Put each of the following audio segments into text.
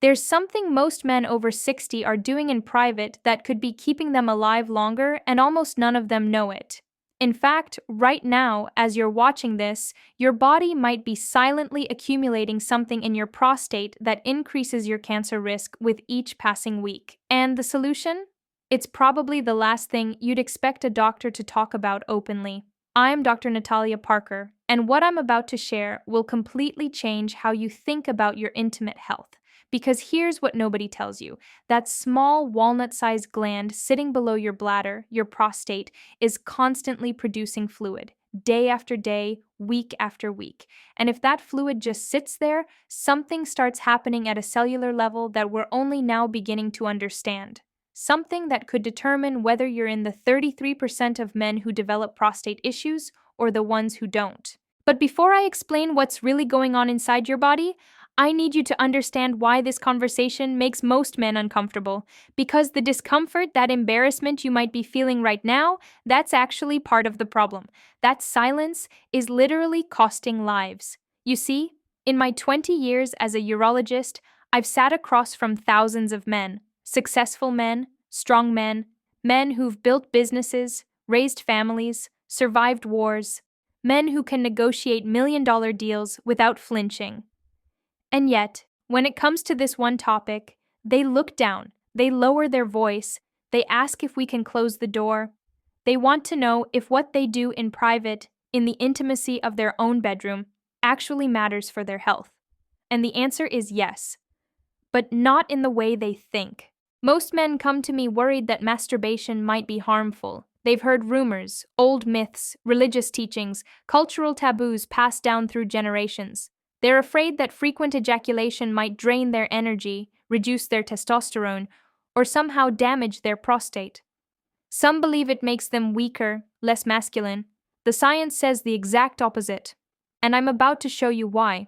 There's something most men over 60 are doing in private that could be keeping them alive longer, and almost none of them know it. In fact, right now, as you're watching this, your body might be silently accumulating something in your prostate that increases your cancer risk with each passing week. And the solution? It's probably the last thing you'd expect a doctor to talk about openly. I'm Dr. Natalia Parker, and what I'm about to share will completely change how you think about your intimate health. Because here's what nobody tells you: that small walnut sized gland sitting below your bladder, your prostate, is constantly producing fluid, day after day, week after week. And if that fluid just sits there, something starts happening at a cellular level that we're only now beginning to understand. Something that could determine whether you're in the 33% of men who develop prostate issues or the ones who don't. But before I explain what's really going on inside your body, I need you to understand why this conversation makes most men uncomfortable. Because the discomfort, that embarrassment you might be feeling right now, that's actually part of the problem. That silence is literally costing lives. You see, in my 20 years as a urologist, I've sat across from thousands of men, successful men, strong men, men who've built businesses, raised families, survived wars, men who can negotiate million-dollar deals without flinching. And yet, when it comes to this one topic, they look down, they lower their voice, they ask if we can close the door. They want to know if what they do in private, in the intimacy of their own bedroom, actually matters for their health. And the answer is yes, but not in the way they think. Most men come to me worried that masturbation might be harmful. They've heard rumors, old myths, religious teachings, cultural taboos passed down through generations. They're afraid that frequent ejaculation might drain their energy, reduce their testosterone, or somehow damage their prostate. Some believe it makes them weaker, less masculine. The science says the exact opposite, and I'm about to show you why.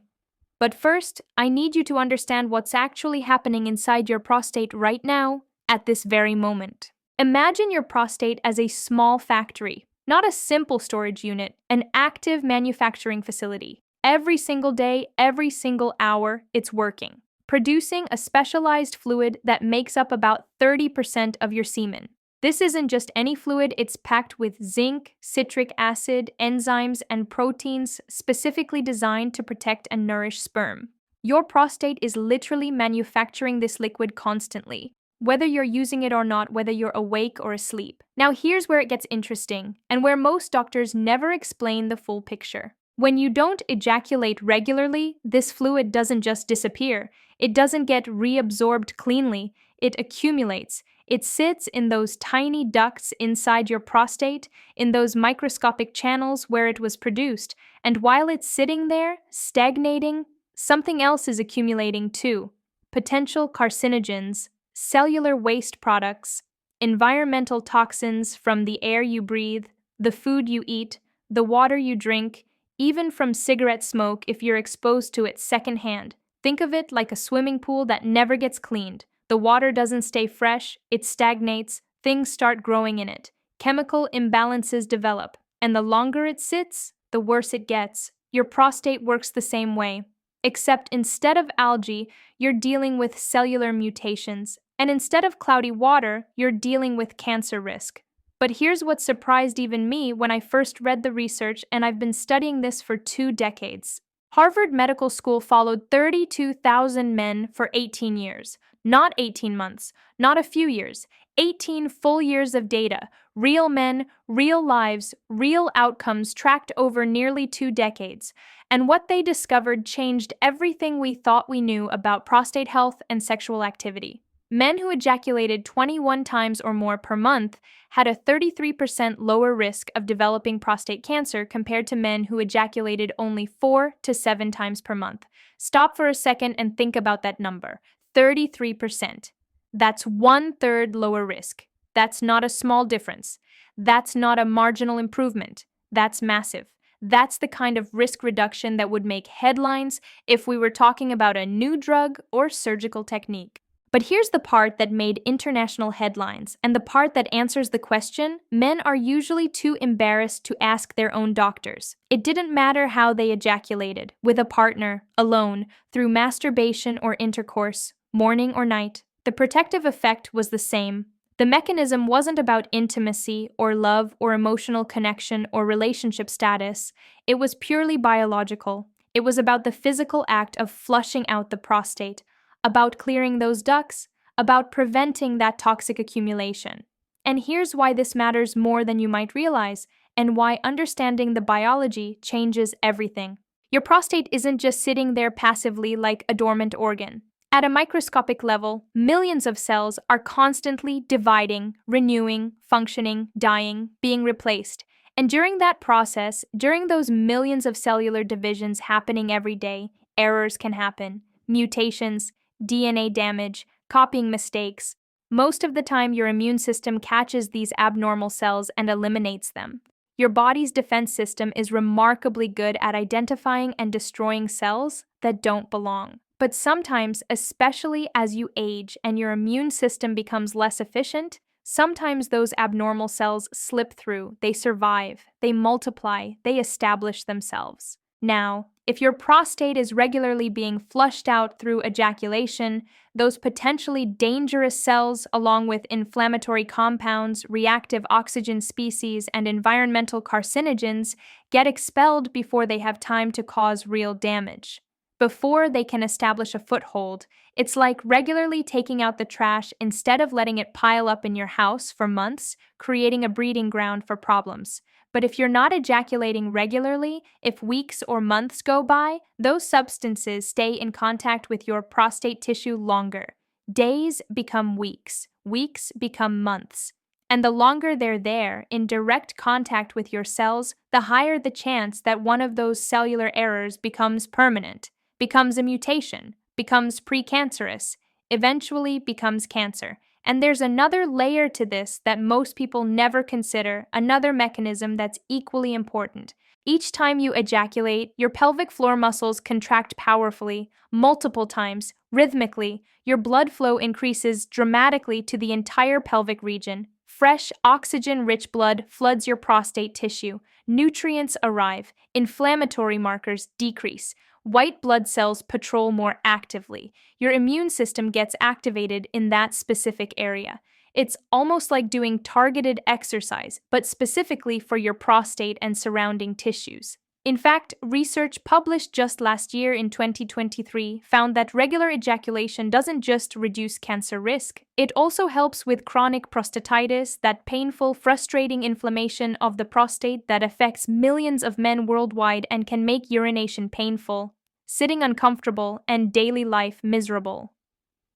But first, I need you to understand what's actually happening inside your prostate right now, at this very moment. Imagine your prostate as a small factory, not a simple storage unit, an active manufacturing facility. Every single day, every single hour, it's working, producing a specialized fluid that makes up about 30% of your semen. This isn't just any fluid, it's packed with zinc, citric acid, enzymes, and proteins specifically designed to protect and nourish sperm. Your prostate is literally manufacturing this liquid constantly, whether you're using it or not, whether you're awake or asleep. Now here's where it gets interesting, and where most doctors never explain the full picture. When you don't ejaculate regularly, this fluid doesn't just disappear. It doesn't get reabsorbed cleanly. It accumulates. It sits in those tiny ducts inside your prostate, in those microscopic channels where it was produced. And while it's sitting there, stagnating, something else is accumulating too. Potential carcinogens, cellular waste products, environmental toxins from the air you breathe, the food you eat, the water you drink, even from cigarette smoke if you're exposed to it secondhand. Think of it like a swimming pool that never gets cleaned. The water doesn't stay fresh, it stagnates, things start growing in it. Chemical imbalances develop, and the longer it sits, the worse it gets. Your prostate works the same way, except instead of algae, you're dealing with cellular mutations, and instead of cloudy water, you're dealing with cancer risk. But here's what surprised even me when I first read the research, and I've been studying this for 2 decades. Harvard Medical School followed 32,000 men for 18 years. Not 18 months, not a few years, 18 full years of data. Real men, real lives, real outcomes tracked over nearly 2 decades. And what they discovered changed everything we thought we knew about prostate health and sexual activity. Men who ejaculated 21 times or more per month had a 33% lower risk of developing prostate cancer compared to men who ejaculated only 4 to 7 times per month. Stop for a second and think about that number. 33%. That's 1/3 lower risk. That's not a small difference. That's not a marginal improvement. That's massive. That's the kind of risk reduction that would make headlines if we were talking about a new drug or surgical technique. But here's the part that made international headlines, and the part that answers the question men are usually too embarrassed to ask their own doctors. It didn't matter how they ejaculated, with a partner, alone, through masturbation or intercourse, morning or night. The protective effect was the same. The mechanism wasn't about intimacy or love or emotional connection or relationship status. It was purely biological. It was about the physical act of flushing out the prostate, about clearing those ducts, about preventing that toxic accumulation. And here's why this matters more than you might realize, and why understanding the biology changes everything. Your prostate isn't just sitting there passively like a dormant organ. At a microscopic level, millions of cells are constantly dividing, renewing, functioning, dying, being replaced. And during that process, during those millions of cellular divisions happening every day, errors can happen, mutations, DNA damage, copying mistakes. Most of the time, your immune system catches these abnormal cells and eliminates them. Your body's defense system is remarkably good at identifying and destroying cells that don't belong. But sometimes, especially as you age and your immune system becomes less efficient, sometimes those abnormal cells slip through, they survive, they multiply, they establish themselves. Now, if your prostate is regularly being flushed out through ejaculation, those potentially dangerous cells, along with inflammatory compounds, reactive oxygen species, and environmental carcinogens, get expelled before they have time to cause real damage. Before they can establish a foothold, it's like regularly taking out the trash instead of letting it pile up in your house for months, creating a breeding ground for problems. But if you're not ejaculating regularly, if weeks or months go by, those substances stay in contact with your prostate tissue longer. Days become weeks, weeks become months. And the longer they're there, in direct contact with your cells, the higher the chance that one of those cellular errors becomes permanent, becomes a mutation, becomes precancerous, eventually becomes cancer. And there's another layer to this that most people never consider, another mechanism that's equally important. Each time you ejaculate, your pelvic floor muscles contract powerfully, multiple times, rhythmically. Your blood flow increases dramatically to the entire pelvic region. Fresh, oxygen-rich blood floods your prostate tissue. Nutrients arrive. Inflammatory markers decrease. White blood cells patrol more actively. Your immune system gets activated in that specific area. It's almost like doing targeted exercise, but specifically for your prostate and surrounding tissues. In fact, research published just last year in 2023 found that regular ejaculation doesn't just reduce cancer risk, it also helps with chronic prostatitis, that painful, frustrating inflammation of the prostate that affects millions of men worldwide and can make urination painful, sitting uncomfortable, and daily life miserable.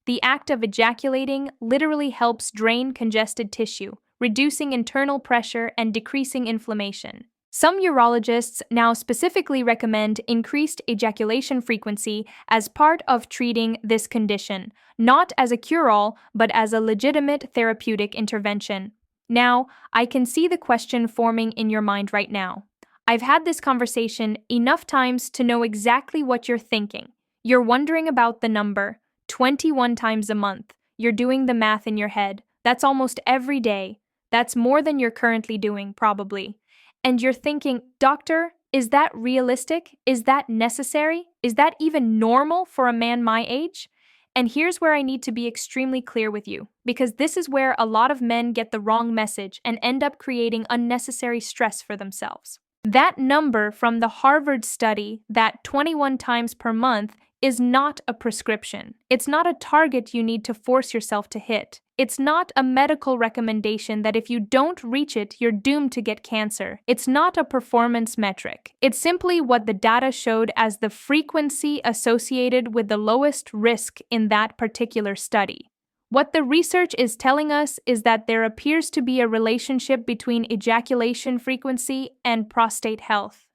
The act of ejaculating literally helps drain congested tissue, reducing internal pressure and decreasing inflammation. Some urologists now specifically recommend increased ejaculation frequency as part of treating this condition, not as a cure-all, but as a legitimate therapeutic intervention. Now, I can see the question forming in your mind right now. I've had this conversation enough times to know exactly what you're thinking. You're wondering about the number, 21 times a month. You're doing the math in your head. That's almost every day. That's more than you're currently doing, probably. And you're thinking, doctor, is that realistic? Is that necessary? Is that even normal for a man my age? And here's where I need to be extremely clear with you, because this is where a lot of men get the wrong message and end up creating unnecessary stress for themselves. That number from the Harvard study, that 21 times per month, is not a prescription. It's not a target you need to force yourself to hit. It's not a medical recommendation that if you don't reach it, you're doomed to get cancer. It's not a performance metric. It's simply what the data showed as the frequency associated with the lowest risk in that particular study. What the research is telling us is that there appears to be a relationship between ejaculation frequency and prostate health.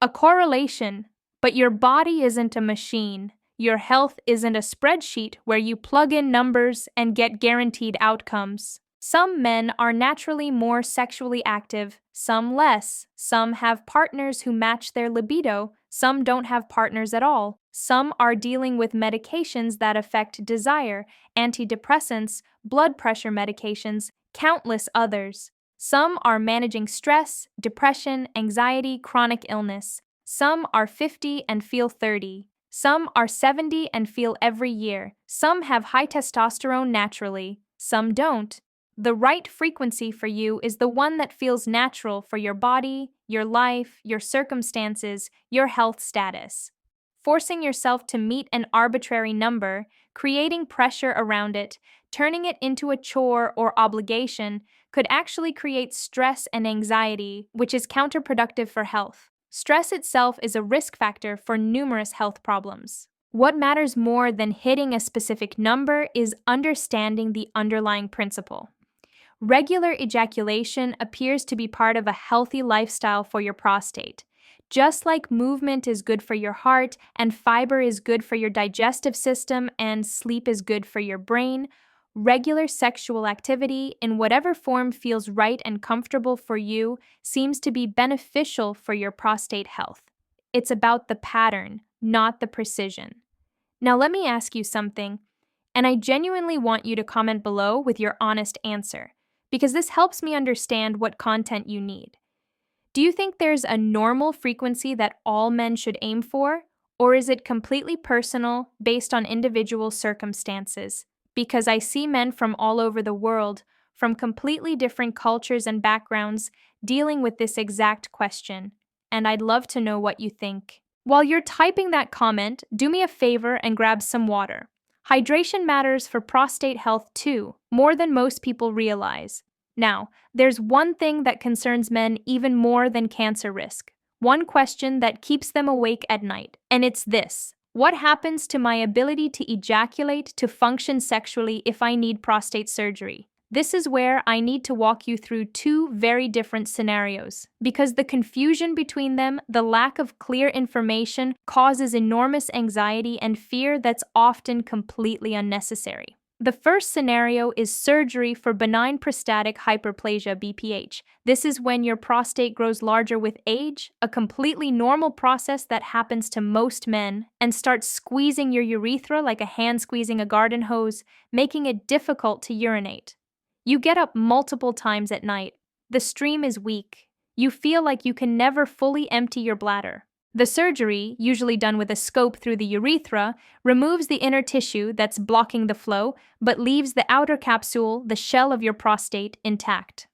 A correlation, but your body isn't a machine. Your health isn't a spreadsheet where you plug in numbers and get guaranteed outcomes. Some men are naturally more sexually active, some less. Some have partners who match their libido, some don't have partners at all. Some are dealing with medications that affect desire, antidepressants, blood pressure medications, countless others. Some are managing stress, depression, anxiety, chronic illness. Some are 50 and feel 30. Some are 70 and feel every year. Some have high testosterone naturally. Some don't. The right frequency for you is the one that feels natural for your body, your life, your circumstances, your health status. Forcing yourself to meet an arbitrary number, creating pressure around it, turning it into a chore or obligation, could actually create stress and anxiety, which is counterproductive for health. Stress itself is a risk factor for numerous health problems. What matters more than hitting a specific number is understanding the underlying principle. Regular ejaculation appears to be part of a healthy lifestyle for your prostate. Just like movement is good for your heart, and fiber is good for your digestive system, and sleep is good for your brain, regular sexual activity, in whatever form feels right and comfortable for you, seems to be beneficial for your prostate health. It's about the pattern, not the precision. Now, let me ask you something, and I genuinely want you to comment below with your honest answer, because this helps me understand what content you need. Do you think there's a normal frequency that all men should aim for, or is it completely personal based on individual circumstances? Because I see men from all over the world, from completely different cultures and backgrounds, dealing with this exact question, and I'd love to know what you think. While you're typing that comment, do me a favor and grab some water. Hydration matters for prostate health too, more than most people realize. Now, there's one thing that concerns men even more than cancer risk. One question that keeps them awake at night, and it's this: what happens to my ability to ejaculate, to function sexually if I need prostate surgery? This is where I need to walk you through two very different scenarios, because the confusion between them, the lack of clear information, causes enormous anxiety and fear that's often completely unnecessary. The first scenario is surgery for benign prostatic hyperplasia (BPH). This is when your prostate grows larger with age, a completely normal process that happens to most men, and starts squeezing your urethra like a hand squeezing a garden hose, making it difficult to urinate. You get up multiple times at night. The stream is weak. You feel like you can never fully empty your bladder. The surgery, usually done with a scope through the urethra, removes the inner tissue that's blocking the flow, but leaves the outer capsule, the shell of your prostate, intact.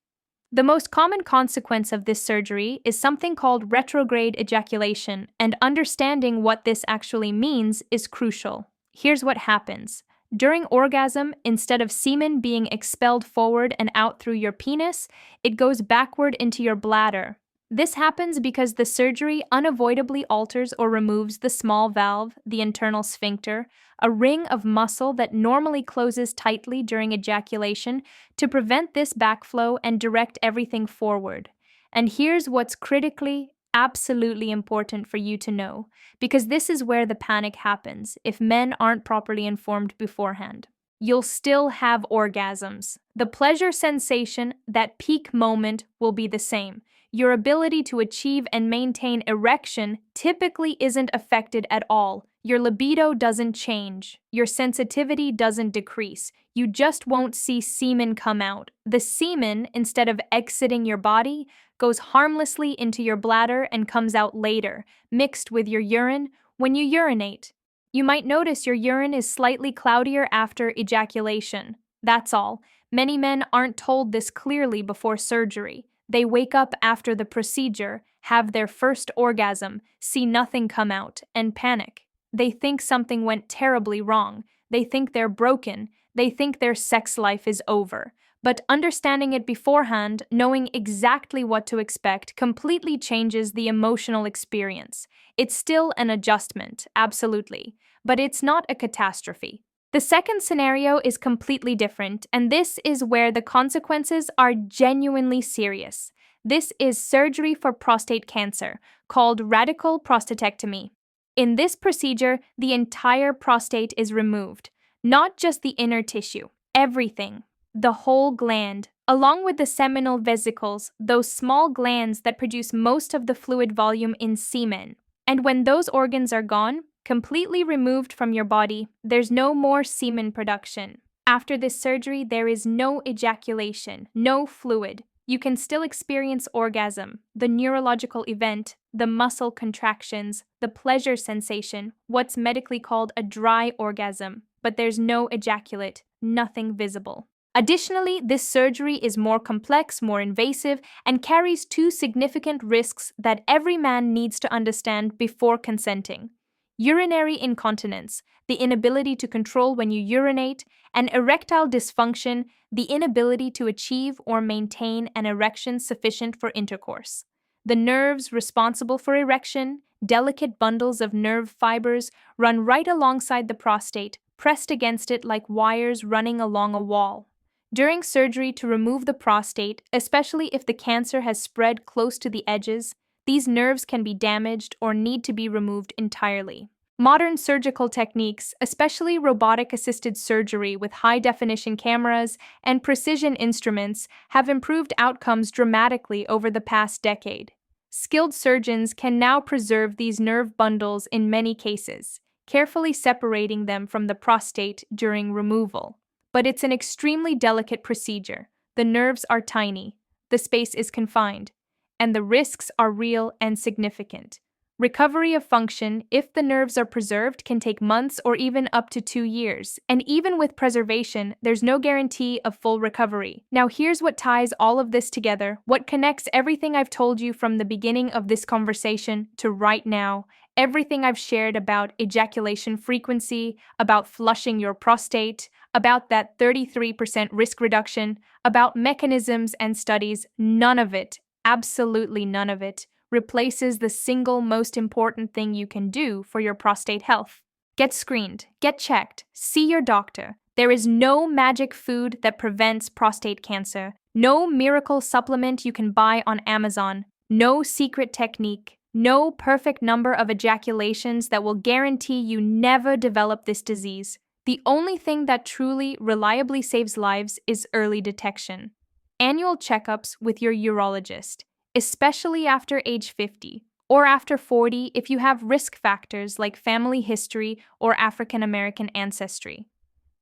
The most common consequence of this surgery is something called retrograde ejaculation, and understanding what this actually means is crucial. Here's what happens. During orgasm, instead of semen being expelled forward and out through your penis, it goes backward into your bladder. This happens because the surgery unavoidably alters or removes the small valve, the internal sphincter, a ring of muscle that normally closes tightly during ejaculation to prevent this backflow and direct everything forward. And here's what's critically, absolutely important for you to know, because this is where the panic happens if men aren't properly informed beforehand. You'll still have orgasms. The pleasure sensation, that peak moment, will be the same. Your ability to achieve and maintain erection typically isn't affected at all. Your libido doesn't change. Your sensitivity doesn't decrease. You just won't see semen come out. The semen, instead of exiting your body, goes harmlessly into your bladder and comes out later, mixed with your urine, when you urinate. You might notice your urine is slightly cloudier after ejaculation. That's all. Many men aren't told this clearly before surgery. They wake up after the procedure, have their first orgasm, see nothing come out, and panic. They think something went terribly wrong. They think they're broken. They think their sex life is over. But understanding it beforehand, knowing exactly what to expect, completely changes the emotional experience. It's still an adjustment, absolutely, but it's not a catastrophe. The second scenario is completely different, and this is where the consequences are genuinely serious. This is surgery for prostate cancer, called radical prostatectomy. In this procedure, the entire prostate is removed, not just the inner tissue, everything, the whole gland, along with the seminal vesicles, those small glands that produce most of the fluid volume in semen. And when those organs are gone, completely removed from your body, there's no more semen production. After this surgery, there is no ejaculation, no fluid. You can still experience orgasm, the neurological event, the muscle contractions, the pleasure sensation, what's medically called a dry orgasm, but there's no ejaculate, nothing visible. Additionally, this surgery is more complex, more invasive, and carries two significant risks that every man needs to understand before consenting: urinary incontinence, the inability to control when you urinate, and erectile dysfunction, the inability to achieve or maintain an erection sufficient for intercourse. The nerves responsible for erection, delicate bundles of nerve fibers, run right alongside the prostate, pressed against it like wires running along a wall. During surgery to remove the prostate, especially if the cancer has spread close to the edges, these nerves can be damaged or need to be removed entirely. Modern surgical techniques, especially robotic-assisted surgery with high-definition cameras and precision instruments, have improved outcomes dramatically over the past decade. Skilled surgeons can now preserve these nerve bundles in many cases, carefully separating them from the prostate during removal. But it's an extremely delicate procedure. The nerves are tiny, the space is confined, and the risks are real and significant. Recovery of function, if the nerves are preserved, can take months or even up to 2 years. And even with preservation, there's no guarantee of full recovery. Now, here's what ties all of this together, what connects everything I've told you from the beginning of this conversation to right now, everything I've shared about ejaculation frequency, about flushing your prostate, about that 33% risk reduction, about mechanisms and studies, none of it, absolutely none of it, replaces the single most important thing you can do for your prostate health. Get screened, get checked, see your doctor. There is no magic food that prevents prostate cancer, no miracle supplement you can buy on Amazon, no secret technique, no perfect number of ejaculations that will guarantee you never develop this disease. The only thing that truly, reliably saves lives is early detection. Annual checkups with your urologist, especially after age 50, or after 40 if you have risk factors like family history or African American ancestry.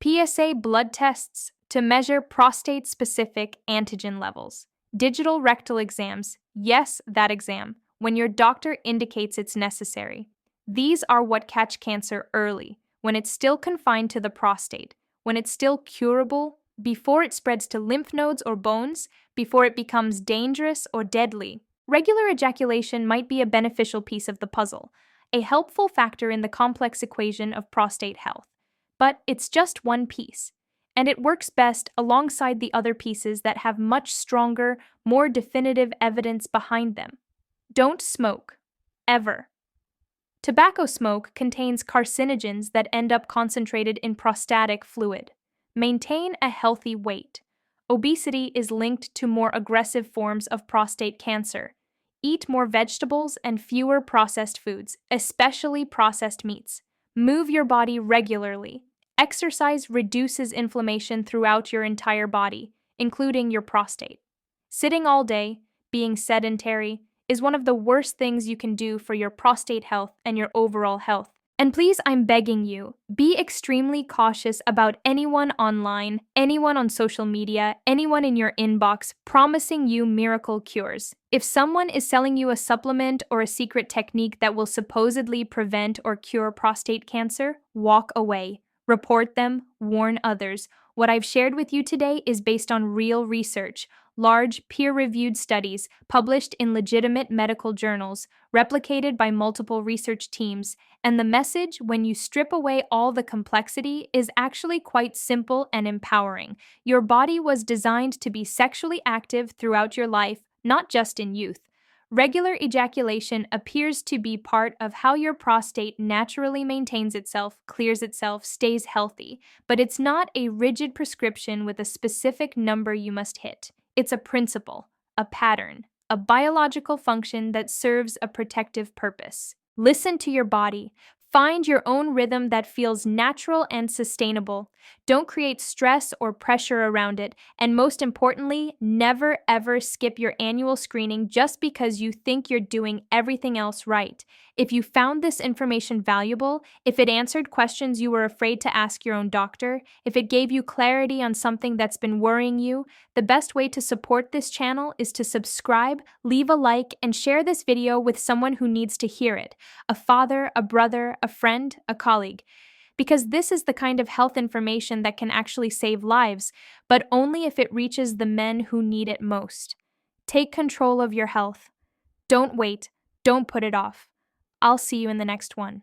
PSA blood tests to measure prostate-specific antigen levels. Digital rectal exams, yes, that exam, when your doctor indicates it's necessary. These are what catch cancer early, when it's still confined to the prostate, when it's still curable, before it spreads to lymph nodes or bones, before it becomes dangerous or deadly. Regular ejaculation might be a beneficial piece of the puzzle, a helpful factor in the complex equation of prostate health. But it's just one piece, and it works best alongside the other pieces that have much stronger, more definitive evidence behind them. Don't smoke. Ever. Tobacco smoke contains carcinogens that end up concentrated in prostatic fluid. Maintain a healthy weight. Obesity is linked to more aggressive forms of prostate cancer. Eat more vegetables and fewer processed foods, especially processed meats. Move your body regularly. Exercise reduces inflammation throughout your entire body, including your prostate. Sitting all day, being sedentary, is one of the worst things you can do for your prostate health and your overall health. And please, I'm begging you, be extremely cautious about anyone online, anyone on social media, anyone in your inbox promising you miracle cures. If someone is selling you a supplement or a secret technique that will supposedly prevent or cure prostate cancer, walk away. Report them, warn others. What I've shared with you today is based on real research, large, peer-reviewed studies published in legitimate medical journals, replicated by multiple research teams, and the message, when you strip away all the complexity, is actually quite simple and empowering. Your body was designed to be sexually active throughout your life, not just in youth. Regular ejaculation appears to be part of how your prostate naturally maintains itself, clears itself, stays healthy, but it's not a rigid prescription with a specific number you must hit. It's a principle, a pattern, a biological function that serves a protective purpose. Listen to your body. Find your own rhythm that feels natural and sustainable. Don't create stress or pressure around it. And most importantly, never ever skip your annual screening just because you think you're doing everything else right. If you found this information valuable, if it answered questions you were afraid to ask your own doctor, if it gave you clarity on something that's been worrying you, the best way to support this channel is to subscribe, leave a like, and share this video with someone who needs to hear it: a father, a brother, a friend, a colleague. Because this is the kind of health information that can actually save lives, but only if it reaches the men who need it most. Take control of your health. Don't wait. Don't put it off. I'll see you in the next one.